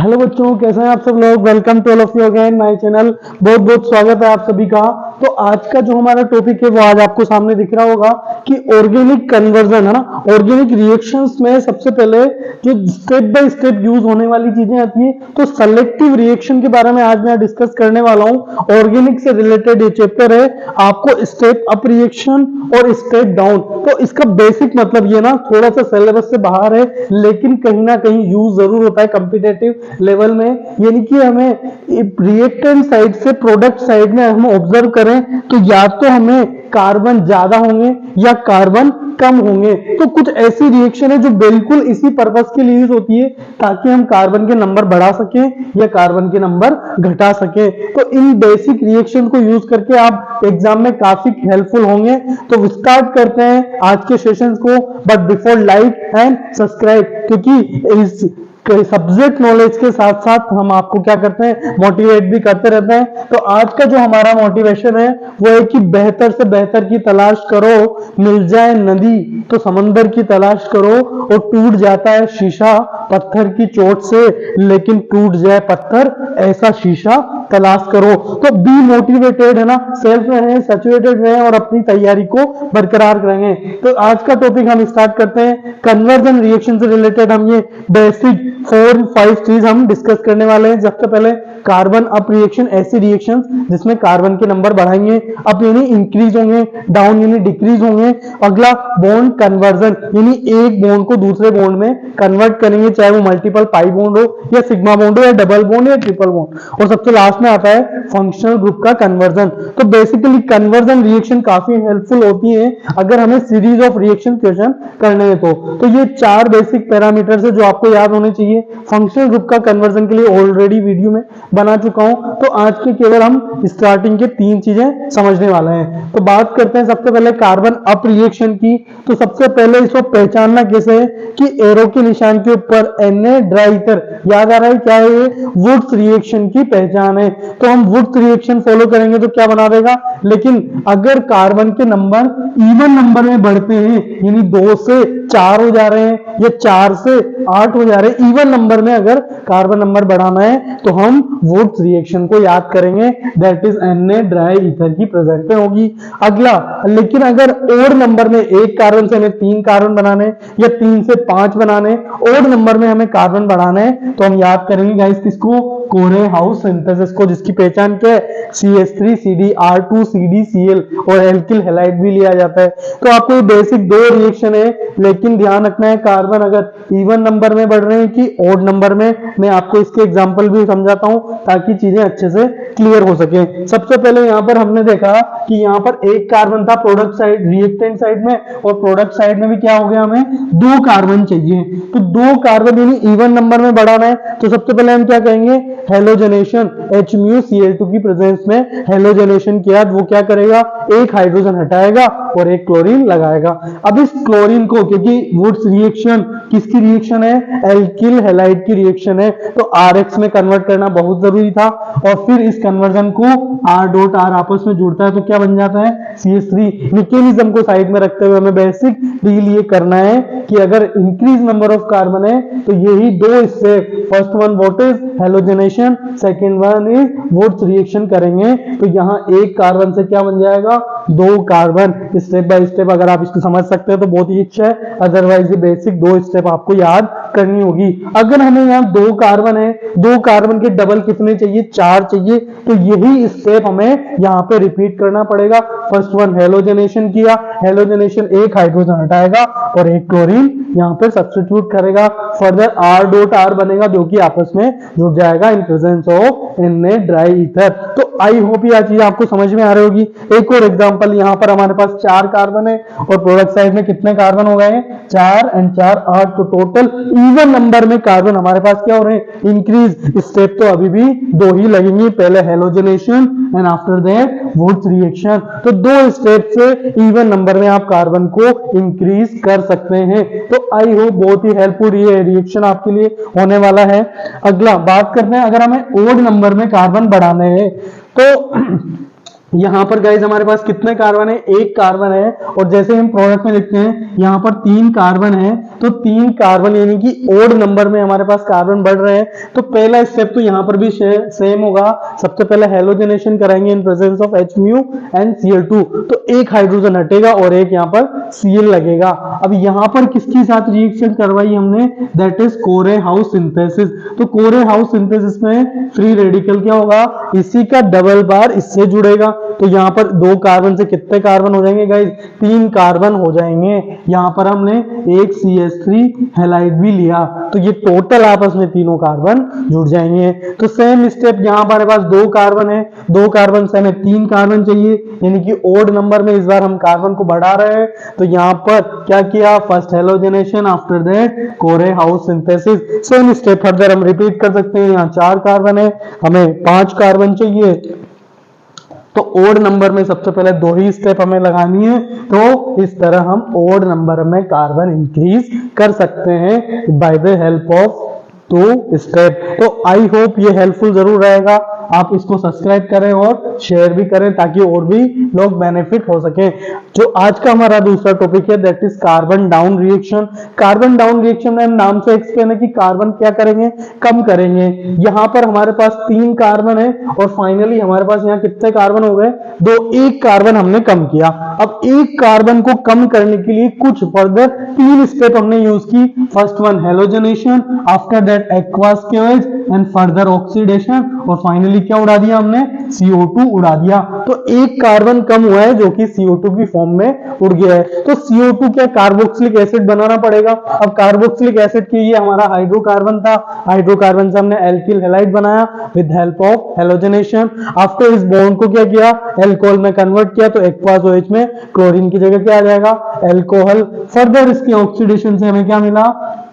Hello बच्चों, कैसे हैं आप सब लोग। Welcome to all of you again my channel. बहुत बहुत स्वागत है आप सभी का। तो आज का जो हमारा टॉपिक है वो आज आपको सामने दिख रहा होगा कि ऑर्गेनिक कन्वर्जन है ना। ऑर्गेनिक रिएक्शंस में सबसे पहले जो स्टेप बाय स्टेप यूज होने वाली चीजें आती है, तो सेलेक्टिव रिएक्शन के बारे में आज मैं डिस्कस करने वाला हूँ। ऑर्गेनिक से रिलेटेड ये चैप्टर है। आपको स्टेप अप रिएक्शन और स्टेप डाउन, तो इसका बेसिक मतलब ये ना थोड़ा सा सिलेबस से बाहर है, लेकिन कहीं ना कहीं यूज जरूर होता है कॉम्पिटेटिव लेवल में। यानी कि हमें रिएक्टेंट साइड से प्रोडक्ट साइड में हम ऑब्जर्व करें तो या तो हमें कार्बन ज्यादा होंगे या कार्बन कम होंगे। तो कुछ ऐसी रिएक्शन है जो बिल्कुल इसी पर्पस के लिए यूज होती है, ताकि हम कार्बन के नंबर बढ़ा सकें या कार्बन के नंबर घटा सकें। तो इन बेसिक रिएक्शन को यूज करके आप एग्जाम में काफी हेल्पफुल होंगे। तो स्टार्ट करते हैं आज के सेशंस को, but before like and subscribe, क्योंकि इस सब्जेक्ट नॉलेज के साथ साथ हम आपको क्या करते हैं, मोटिवेट भी करते रहते हैं। तो आज का जो हमारा मोटिवेशन है वो है कि बेहतर से बेहतर की तलाश करो, मिल जाए नदी तो समंदर की तलाश करो, और टूट जाता है शीशा पत्थर की चोट से, लेकिन टूट जाए पत्थर ऐसा शीशा तलाश करो। तो बी मोटिवेटेड है ना, सेल्फ रहें, सैचुरेटेड रहें और अपनी तैयारी को बरकरार करेंगे। तो आज का टॉपिक हम स्टार्ट करते हैं। कन्वर्जन रिएक्शन से रिलेटेड हम ये बेसिक 4-5 चीज हम डिस्कस करने वाले हैं। सबसे पहले कार्बन अप रिएक्शन, ऐसी रिएक्शन जिसमें कार्बन के नंबर बढ़ाएंगे, अप यानी इंक्रीज होंगे, डाउन यानी डिक्रीज होंगे। अगला बॉन्ड कन्वर्जन, यानी एक बॉन्ड को दूसरे बॉन्ड में कन्वर्ट करेंगे, चाहे वो मल्टीपल पाई बॉन्ड हो या सिग्मा बॉन्ड हो या डबल बॉन्ड या ट्रिपल बॉन्ड। और सबसे लास्ट में आता है फंक्शनल ग्रुप का कन्वर्जन। तो बेसिकली कन्वर्जन रिएक्शन काफी हेल्पफुल होती है अगर हमें सीरीज ऑफ रिएक्शन क्वेश्चन करने हैं। तो ये 4 बेसिक पैरामीटर्स है जो आपको याद होने चाहिए। फंक्शनल ग्रुप का कन्वर्जन के लिए ऑलरेडी वीडियो में बना चुका हूं, तो आज के केवल हम स्टार्टिंग के 3 चीजें समझने वाले हैं। तो बात करते हैं सबसे पहले कार्बन अप रिएक्शन की। तो सबसे पहले इसको पहचानना कैसे है कि एरो के निशान के ऊपर Na ड्राई ईथर, याद आ रहा है क्या है ये, वुड्स रिएक्शन की पहचान है। तो हम वुड्स रिएक्शन फॉलो करेंगे तो क्या बना देगा। लेकिन अगर कार्बन के नंबर इवन नंबर में बढ़ते हैं, यानी 2 से 4 हो जा रहे हैं या 4 से 8 हो जा रहे हैं, इवन नंबर में अगर कार्बन नंबर बढ़ाना है तो हम वुड्स रिएक्शन को याद करेंगे, that is Na dry ether की प्रेजेंस में होगी। अगला, लेकिन अगर ओड नंबर में एक कार्बन से हमें 3 कार्बन बनाने या 3 से 5 बनाने, ओड नंबर में हमें कार्बन बढ़ाना है, तो हम याद करेंगे गाइस किसको, कोरे हाउस सिंथेसिस को, जिसकी पहचान क्या है, CH3CD, R2CD, Cl और एल्किल हैलाइड भी लिया जाता है। तो आपको ये बेसिक 2 रिएक्शन है, लेकिन ध्यान रखना है कार्बन अगर इवन नंबर में बढ़ रहे हैं कि ओड नंबर में। मैं आपको इसके एग्जांपल भी समझाता हूं ताकि चीजें अच्छे से क्लियर हो सके। सबसे पहले यहां पर हमने देखा कि यहां पर एक कार्बन था प्रोडक्ट साइड, रिएक्टेंट साइड में, और प्रोडक्ट साइड में भी क्या हो गया, हमें 2 कार्बन चाहिए। तो 2 कार्बन यानी इवन नंबर में बढ़ाना है, तो सबसे पहले हम क्या कहेंगे, हेलोजनेशन, HμCl2 की प्रेजेंस में हेलोजनेशन किया। वो क्या करेगा, एक हाइड्रोजन हटाएगा और एक क्लोरीन लगाएगा। अब इस क्लोरीन को, क्योंकि वुड्स रिएक्शन किसकी रिएक्शन है, एल्किल हैलाइड की रिएक्शन है, तो RX में कन्वर्ट करना बहुत जरूरी था। और फिर इस कन्वर्जन को R.R आपस में जुड़ता है तो क्या बन जाता है, CH3। मैकेनिज्म को साइड में रखते हुए हमें बेसिक डील ये करना है कि अगर इंक्रीज नंबर ऑफ कार्बन है तो यही 2 step, first one what is halogenation, second one is Wurtz reaction करेंगे। तो यहाँ एक कार्बन से क्या बन जाएगा, 2 कार्बन। स्टेप बाय स्टेप अगर आप इसको समझ सकते हैं तो बहुत ही अच्छा है, अदरवाइज ये बेसिक 2 स्टेप आपको याद करनी होगी। अगर हमें यहाँ 2 कार्बन है, 2 कार्बन के डबल कितने चाहिए, 4 चाहिए, तो यही स्टेप हमें यहाँ पे रिपीट करना पड़ेगा। फर्स्ट वन हेलोजनेशन किया, हेलोजनेशन एक हाइड्रोजन हटाएगा और एक क्लोरीन यहाँ पे सब्स्टिट्यूट करेगा। फर्दर R.R बनेगा जो कि आपस में जुड़ जाएगा in presence of Na dry ether. तो आई होप ये चीज आपको समझ में आ रही होगी। एक और एग्जांपल, यहाँ पर हमारे पास 4 कार्बन है और प्रोडक्ट साइड में कितने कार्बन हो गए हैं, 4 और 4 8, तो टोटल इवन नंबर में कार्बन हमारे पास क्या हो रहे हैं, इंक्रीज। स्टेप तो अभी भी 2 ही लगेंगे, पहले halogenation and after that Wurtz reaction. तो 2 स्टेप से इवन नंबर में आप कार्बन को इंक्रीज कर सकते हैं। तो आई होप बहुत ही हेल्पफुल ये रिएक्शन आपके लिए होने वाला है। अगला बात करते हैं, अगर हमें ओड नंबर में कार्बन बढ़ाने हैं तो यहाँ पर गाइज हमारे पास कितने कार्बन है, एक कार्बन है, और जैसे हम प्रोडक्ट में लिखते हैं यहाँ पर 3 कार्बन है, तो 3 कार्बन यानी कि ओड नंबर में हमारे पास कार्बन बढ़ रहे हैं। तो पहला स्टेप तो यहाँ पर भी सेम होगा, सबसे पहले हेलोजनेशन कराएंगे in presence of HMu and Cl2, तो एक हाइड्रोजन हटेगा और एक यहाँ पर Cl लगेगा। अब यहाँ पर किसके साथ रिएक्शन करवाई हमने, that is Corey House synthesis. तो कोरे हाउस सिंथेसिस में फ्री रेडिकल क्या होगा, इसी का डबल बार इससे जुड़ेगा, तो यहाँ पर 2 कार्बन से कितने कार्बन हो जाएंगे गाइस, 3 कार्बन हो जाएंगे। यहाँ पर हमने एक CH3 हैलाइड भी लिया, तो ये टोटल आपस में तीनों कार्बन जुड़ जाएंगे। तो सेम स्टेप यहाँ पर हमारे पास 2 कार्बन है, 2 कार्बन से हमें 3 कार्बन चाहिए, यानी कि ओड नंबर में इस बार हम कार्बन को बढ़ा रहे हैं। तो यहाँ पर क्या किया, फर्स्ट हेलोजनेशन, आफ्टर दैट कोरे House synthesis. Same step further हम रिपीट कर सकते हैं। यहाँ 4 कार्बन है, हमें 5 कार्बन चाहिए, तो ओड नंबर में सबसे पहले 2 ही स्टेप हमें लगानी है। तो इस तरह हम ओड नंबर में कार्बन इंक्रीज कर सकते हैं by the help of 2 step. तो आई होप ये हेल्पफुल जरूर रहेगा, आप इसको सब्सक्राइब करें और शेयर भी करें ताकि और भी लोग बेनिफिट हो सके। जो आज का हमारा दूसरा टॉपिक है that is carbon down reaction. Carbon down reaction में नाम से एक्सप्लेन है कि कार्बन क्या करेंगे, कम करेंगे। यहाँ पर हमारे पास 3 कार्बन है और फाइनली हमारे पास यहाँ कितने कार्बन हो गए, 2, 1 कार्बन हमने कम किया। अब 1 कार्बन को कम करने के लिए कुछ फर्दर 3 स्टेप हमने यूज की। First one halogenation, after that aqueous केज एंड फर्दर ऑक्सीडेशन, और फाइनली क्या उड़ा दिया हमने, CO2 उड़ा दिया। तो 1 कार्बन कम हुआ है जो कि CO2 की फॉर्म में उड़ गया है। तो CO2 क्या, कार्बोक्सिलिक एसिड बनाना पड़ेगा। अब कार्बोक्सिलिक एसिड के लिए हमारा हाइड्रोकार्बन था, हाइड्रोकार्बन से हमने एल्किल हैलाइड बनाया with help of halogenation. After इस बॉन्ड को क्या किया, एल्कोहल में कन्वर्ट किया, तो एक्वास OH में क्लोरीन की जगह क्या आ जाएगा, एल्कोहल। फर्दर इसके ऑक्सीडेशन से हमें क्या मिला,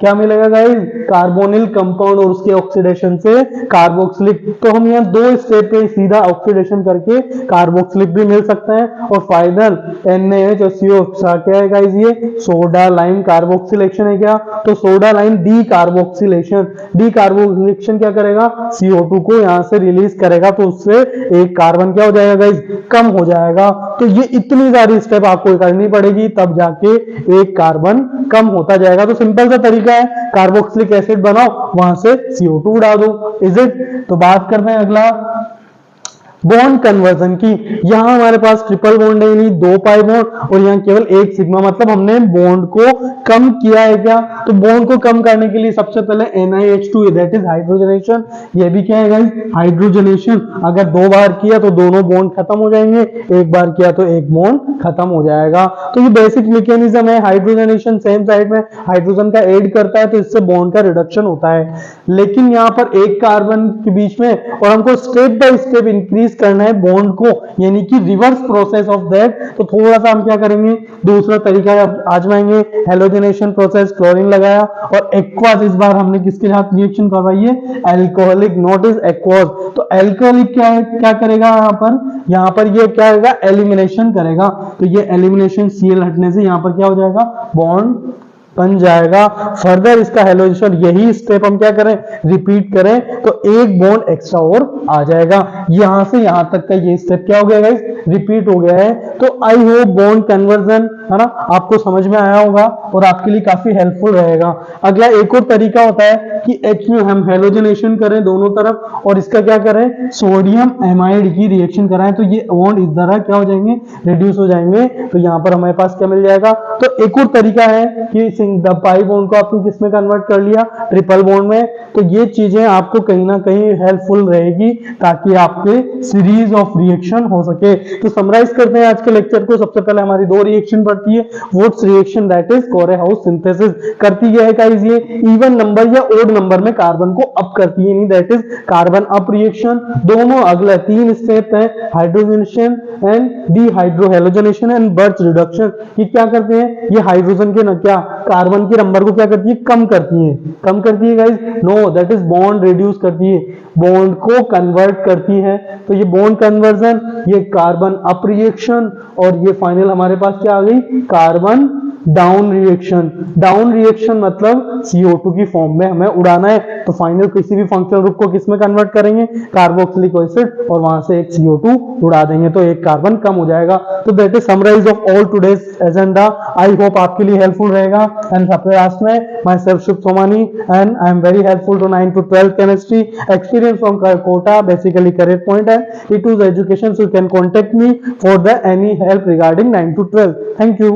क्या मिलेगा गाइस, कार्बोनिल कंपाउंड, और उसके ऑक्सीडेशन से कार्बोक्सिलिक। तो हम यहाँ 2 स्टेप पे सीधा ऑक्सीडेशन करके कार्बोक्सिलिक भी मिल सकता है। और फाइनल NaH और CO क्या है गाइस, ये सोडा लाइम कार्बोक्सिलेशन है क्या, तो soda lime D carboxylation, D carboxylation क्या करेगा, CO2 को यहाँ से रिलीज करेगा, तो उससे 1 कार्बन क्या हो जाएगा गाइस, कम हो जाएगा। तो ये इतनी सारी स्टेप आपको करनी पड़ेगी तब जाके 1 कार्बन कम होता जाएगा। तो सिंपल सा तरीका है, कार्बोक्सिलिक एसिड बनाओ, वहां से CO2 उड़ा दो, इज इट। तो बात करते हैं अगला बॉन्ड कन्वर्जन की। यहाँ हमारे पास ट्रिपल बॉन्ड है, यानी 2 पाई बॉन्ड, और यहाँ केवल 1 सिग्मा, मतलब हमने बॉन्ड को कम किया है क्या। तो बॉन्ड को कम करने के लिए सबसे पहले NiH2 दैट इज हाइड्रोजनेशन, ये भी क्या है गाइस, हाइड्रोजनेशन। अगर 2 बार किया तो दोनों बॉन्ड खत्म हो जाएंगे, 1 बार किया तो 1 बॉन्ड खत्म हो जाएगा। तो ये बेसिक मैकेनिज्म है। हाइड्रोजनेशन सेम साइड में हाइड्रोजन का ऐड करता है, तो इससे बॉन्ड का रिडक्शन होता है। लेकिन यहाँ पर 1 कार्बन के बीच में, और हमको स्टेप बाय स्टेप इंक्रीज करना है बॉन्ड को, यानी कि रिवर्स प्रोसेस ऑफ दैट। तो थोड़ा सा हम क्या करेंगे, दूसरा तरीका आजमाएंगे, हेलोजनेशन प्रोसेस, क्लोरीन लगाया, और एक्वास इस बार हमने किसके साथ रिएक्शन करवाई है, एल्कोहलिक, नॉट इज एक्वास। तो एल्कोहलिक क्या है, क्या करेगा यहाँ पर ये क्या करेगा, एलिमिनेशन करेगा। तो ये एलिमिनेशन Cl हटने से यहाँ पर क्या हो जाएगा, बॉन्ड बन जाएगा। फर्दर इसका हेलोजनेशन, यही स्टेप हम क्या करें, रिपीट करें, तो 1 बॉन्ड एक्स्ट्रा और आ जाएगा। यहां से यहां तक का ये स्टेप क्या हो गया गाइस, रिपीट हो गया है। तो आई होप बॉन्ड कन्वर्जन है ना आपको समझ में आया होगा और आपके लिए काफी हेल्पफुल रहेगा। अगला एक और तरीका होता है कि HMu हम हेलोजनेशन करें दोनों तरफ, और इसका क्या करें, सोडियम एमाइड की रिएक्शन कराएं, तो ये बॉन्ड इस तरह क्या हो जाएंगे, रिड्यूस हो जाएंगे। तो यहाँ पर हमारे पास क्या मिल जाएगा। तो एक और तरीका है कि पाई बॉन्ड को आपने किस में कन्वर्ट कर लिया, ट्रिपल बॉन्ड में। तो ये चीजें आपको कहीं ना कहीं हेल्पफुल रहेगी ताकि आपके सीरीज ऑफ रिएक्शन हो सके। तो समराइज करते हैं आज के लेक्चर को। सबसे पहले हमारी 2 रिएक्शन पड़ती है, Wurtz reaction that is Corey House synthesis. करती क्या है गाइस, ये इवन नंबर या ओड नंबर में कार्बन को अप करती है, that is carbon up reaction. दोनों अगला 3 स्टेप है, hydrogenation and dehydrohalogenation and Birch reduction. ये क्या करते हैं, ये हाइड्रोजन के क्या कार्बन के नंबर को क्या करती है, कम करती है। कम करती है guys, no, that is bond reduce करती है, बॉन्ड को कन्वर्ट करती है। तो ये बॉन्ड कन्वर्जन, ये कार्बन अप रिएक्शन, और ये फाइनल हमारे पास क्या आ गई, carbon down reaction. Down reaction मतलब CO2 की फॉर्म में हमें उड़ाना है, तो फाइनल किसी भी फंक्शनल ग्रुप को किस में कन्वर्ट करेंगे, कार्बोक्सिलिक एसिड, और वहां से एक CO2 उड़ा देंगे तो एक कार्बन कम हो जाएगा। तो that is summarize of all today's agenda. I hope आपके लिए हेल्पफुल रहेगा। एंड सबसे लास्ट में myself Shubh Somani and I am very helpful to 9 to 12 chemistry, experience from Kota, basically career point and E2's education, so you can contact me for the any help regarding 9 to 12. Thank you.